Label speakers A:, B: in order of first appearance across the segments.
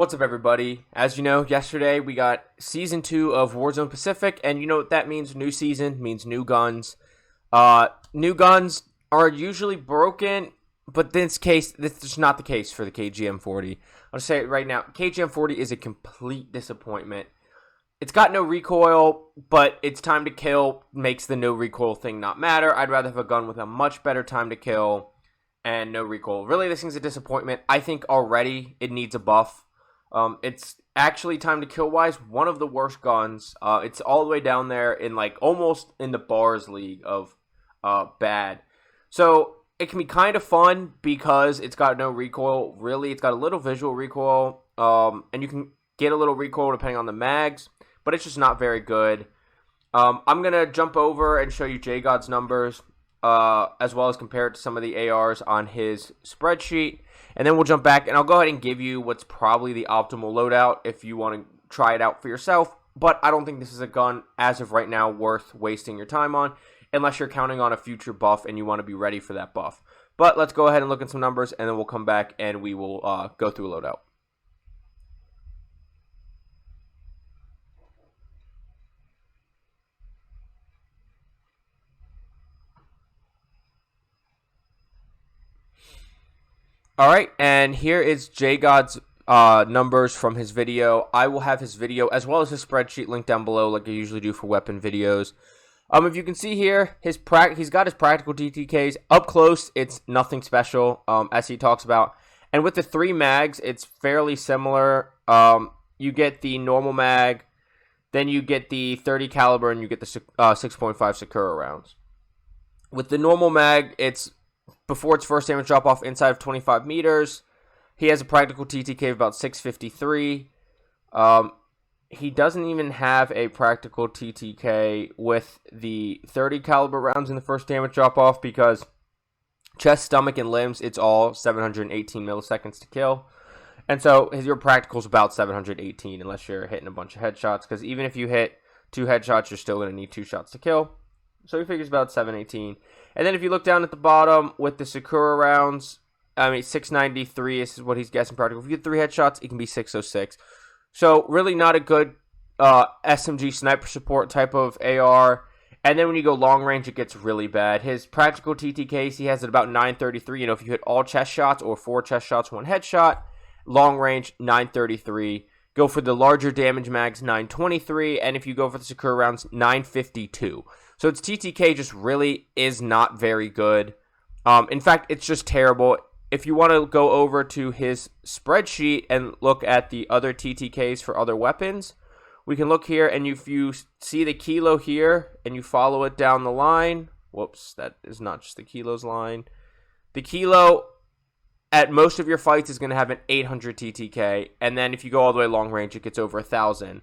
A: What's up, everybody? As you know, yesterday we got Season 2 of Warzone Pacific, and you know what that means. New season means new guns. New guns are usually broken, but in this case, this is not the case for the KG M40. I'll say it right now. KG M40 is a complete disappointment. It's got no recoil, but its time to kill makes the no recoil thing not matter. I'd rather have a gun with a much better time to kill and no recoil. Really, this thing's a disappointment. I think already it needs a buff. It's actually, time to kill wise, one of the worst guns. It's all the way down there in like almost in the bars league of bad. So it can be kind of fun because it's got no recoil. Really, it's got a little visual recoil, and you can get a little recoil depending on the mags, but it's just not very good. I'm gonna jump over and show you JGOD's numbers, as well as compare it to some of the ARs on his spreadsheet. And then we'll jump back, and I'll go ahead and give you what's probably the optimal loadout if you want to try it out for yourself. But I don't think this is a gun, as of right now, worth wasting your time on, unless you're counting on a future buff and you want to be ready for that buff. But let's go ahead and look at some numbers, and then we'll come back and we will go through a loadout. Alright, and here is JGOD's numbers from his video. I will have his video as well as his spreadsheet linked down below like I usually do for weapon videos. If you can see here, he's got his practical TTKs. Up close, it's nothing special, as he talks about. And with the 3 mags, it's fairly similar. You get the normal mag, then you get the 30 caliber, and you get the 6.5 Sakura rounds. With the normal mag, it's before its first damage drop off inside of 25 meters. He has a practical TTK of about 653. He doesn't even have a practical TTK with the 30 caliber rounds in the first damage drop off because chest, stomach, and limbs, it's all 718 milliseconds to kill. And so your practical is about 718 unless you're hitting a bunch of headshots, because even if you hit 2 headshots, you're still going to need 2 shots to kill. So he figures about 718. And then if you look down at the bottom with the Sakura rounds, 693 is what he's guessing practical. If you get 3 headshots, it can be 606. So really not a good SMG sniper support type of AR. And then when you go long range, it gets really bad. His practical TTKs, he has at about 933. You know, if you hit all chest shots or 4 chest shots, 1 headshot, long range, 933. Go for the larger damage mags, 923. And if you go for the Sakura rounds, 952. So its TTK just really is not very good. In fact, it's just terrible. If you want to go over to his spreadsheet and look at the other TTKs for other weapons, we can look here, and if you see the kilo here and you follow it down the line, whoops, that is not just the kilos line. The kilo at most of your fights is going to have an 800 TTK, and then if you go all the way long range, it gets over 1,000.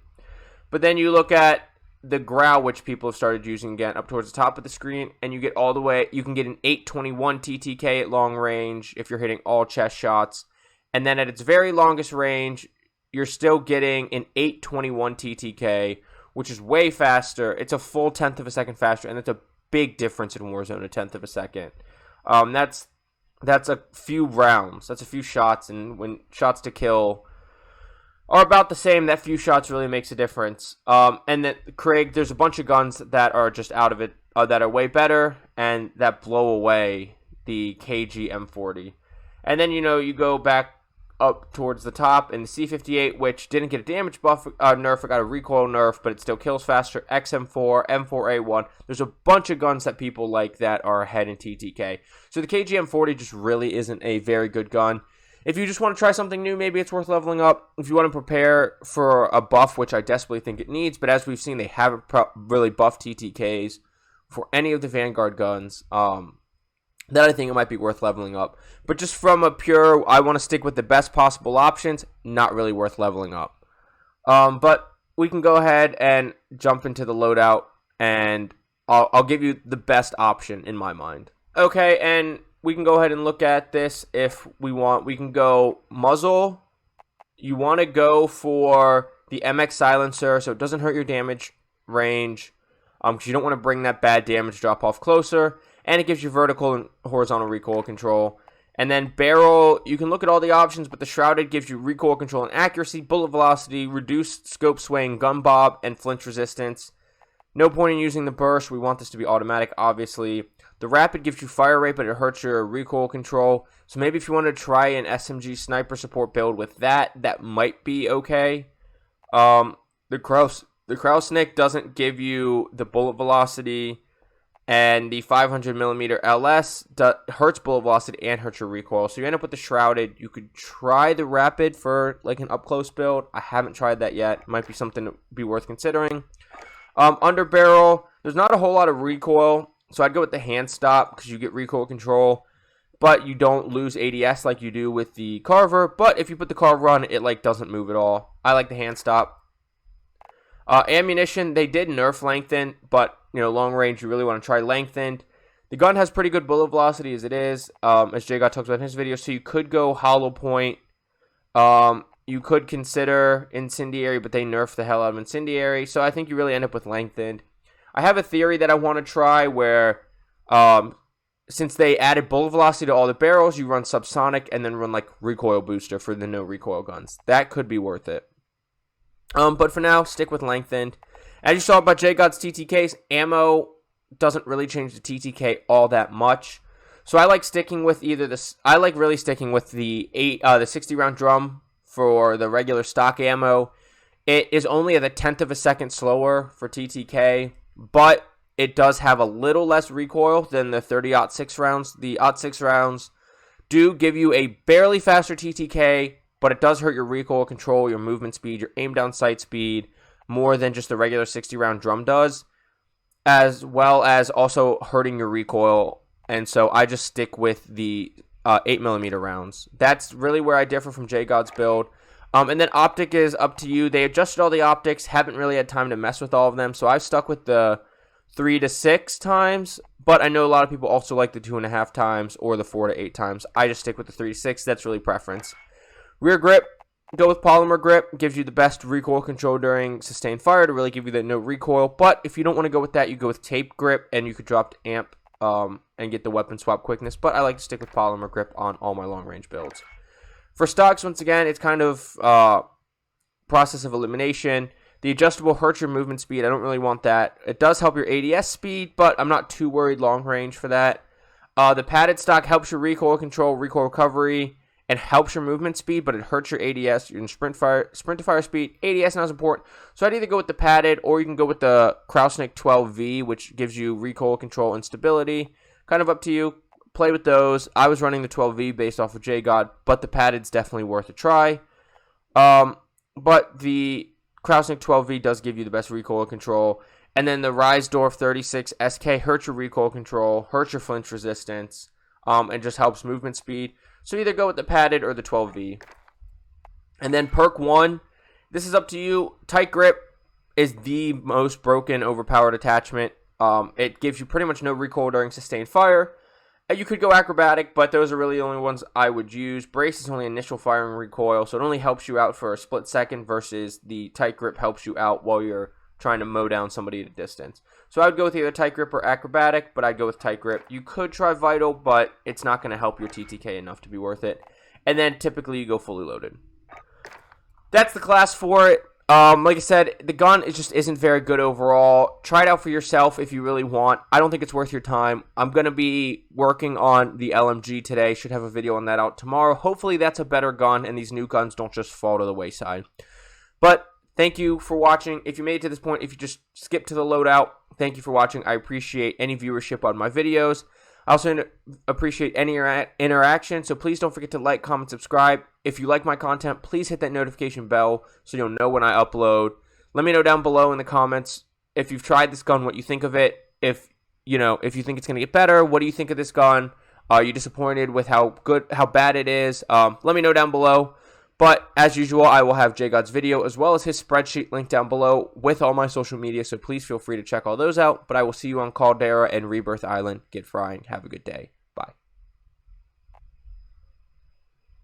A: But then you look at the growl, which people have started using again, up towards the top of the screen, and you get all the way, you can get an 821 TTK at long range if you're hitting all chest shots, and then at its very longest range, you're still getting an 821 TTK, which is way faster. It's a full 1/10 of a second faster, and that's a big difference in Warzone, a 1/10 of a second. That's a few rounds, that's a few shots, and when shots to kill are about the same, that few shots really makes a difference. And then Craig, there's a bunch of guns that are just out of it, that are way better, and that blow away the KG M40. And then, you know, you go back up towards the top, and the C58, which didn't get a damage buff nerf, it got a recoil nerf, but it still kills faster, XM4, M4A1. There's a bunch of guns that people like that are ahead in TTK. So the KG M40 just really isn't a very good gun. If you just want to try something new, maybe it's worth leveling up. If you want to prepare for a buff, which I desperately think it needs, but as we've seen, they haven't really buffed TTKs for any of the Vanguard guns, then I think it might be worth leveling up. But just from a pure, I want to stick with the best possible options, not really worth leveling up. But we can go ahead and jump into the loadout, and I'll give you the best option in my mind. Okay, and we can go ahead and look at this if we want. We can go muzzle. You want to go for the MX silencer so it doesn't hurt your damage range, because you don't want to bring that bad damage drop off closer. And it gives you vertical and horizontal recoil control. And then barrel, you can look at all the options, but the shrouded gives you recoil control and accuracy, bullet velocity, reduced scope swing, gun bob, and flinch resistance. No point in using the burst. We want this to be automatic, obviously. The rapid gives you fire rate, but it hurts your recoil control. So maybe if you want to try an SMG sniper support build with that, that might be okay. The Kraussnick doesn't give you the bullet velocity, and the 500mm LS hurts bullet velocity and hurts your recoil. So you end up with the shrouded. You could try the rapid for like an up-close build. I haven't tried that yet. Might be something to be worth considering. Under barrel, there's not a whole lot of recoil, so I'd go with the hand stop because you get recoil control, but you don't lose ADS like you do with the Carver. But if you put the Carver on, it like doesn't move at all. I like the hand stop. Ammunition, they did nerf lengthen, but you know, long range, you really want to try lengthened. The gun has pretty good bullet velocity as it is, as Jay got talked about in his video, so you could go hollow point. You could consider incendiary, but they nerfed the hell out of incendiary, so I think you really end up with lengthened. I have a theory that I want to try where, since they added bullet velocity to all the barrels, you run subsonic and then run like recoil booster for the no recoil guns. That could be worth it. But for now, stick with lengthened. As you saw about JGOD's TTKs, ammo doesn't really change the TTK all that much. So I like sticking with either this. I like really sticking with the 60 round drum for the regular stock ammo. It is only at a 1/10 of a second slower for TTK, but it does have a little less recoil than the 30-06 rounds. The 06 rounds do give you a barely faster TTK, but it does hurt your recoil control, your movement speed, your aim down sight speed, more than just the regular 60-round drum does, as well as also hurting your recoil. And so I just stick with the 8mm rounds. That's really where I differ from JGOD's build. And then optic is up to you. They adjusted all the optics, haven't really had time to mess with all of them, so I've stuck with the 3 to 6 times, but I know a lot of people also like the 2.5 times or the 4 to 8 times. I just stick with the 3 to 6. That's really preference. Rear grip, go with polymer grip. Gives you the best recoil control during sustained fire to really give you that no recoil. But if you don't want to go with that, you go with tape grip, and you could drop to amp and get the weapon swap quickness. But I like to stick with polymer grip on all my long range builds. For stocks, once again, it's kind of process of elimination. The adjustable hurts your movement speed. I don't really want that. It does help your ADS speed, but I'm not too worried long range for that. The padded stock helps your recoil control, recoil recovery, and helps your movement speed, but it hurts your ADS, your sprint to fire speed. ADS not as important, so I'd either go with the padded, or you can go with the Kraussnick 12V, which gives you recoil control and stability. Kind of up to you. Play with those. I was running the 12V based off of JGOD, but the padded's definitely worth a try. But the Kraussnick 12V does give you the best recoil control. And then the Reisdorf 36 SK hurts your recoil control, hurts your flinch resistance, and just helps movement speed. So either go with the padded or the 12V. And then perk 1, this is up to you. Tight grip is the most broken, overpowered attachment. It gives you pretty much no recoil during sustained fire. You could go acrobatic, but those are really the only ones I would use. Brace is only initial firing recoil, so it only helps you out for a split second versus the tight grip helps you out while you're trying to mow down somebody at a distance. So I would go with either tight grip or acrobatic, but I'd go with tight grip. You could try vital, but it's not going to help your TTK enough to be worth it. And then typically you go fully loaded. That's the class for it. Like I said, the gun just isn't very good overall. Try it out for yourself if you really want. I don't think it's worth your time. I'm going to be working on the LMG today. Should have a video on that out tomorrow. Hopefully that's a better gun and these new guns don't just fall to the wayside. But thank you for watching. If you made it to this point, if you just skipped to the loadout, thank you for watching. I appreciate any viewership on my videos. I also appreciate any interaction, so please don't forget to like, comment, subscribe. If you like my content, please hit that notification bell so you'll know when I upload. Let me know down below in the comments if you've tried this gun, what you think of it. If you think it's going to get better, what do you think of this gun? Are you disappointed with how bad it is? Let me know down below. But as usual, I will have JGOD's video as well as his spreadsheet linked down below with all my social media, so please feel free to check all those out. But I will see you on Caldera and Rebirth Island. Get frying. Have a good day.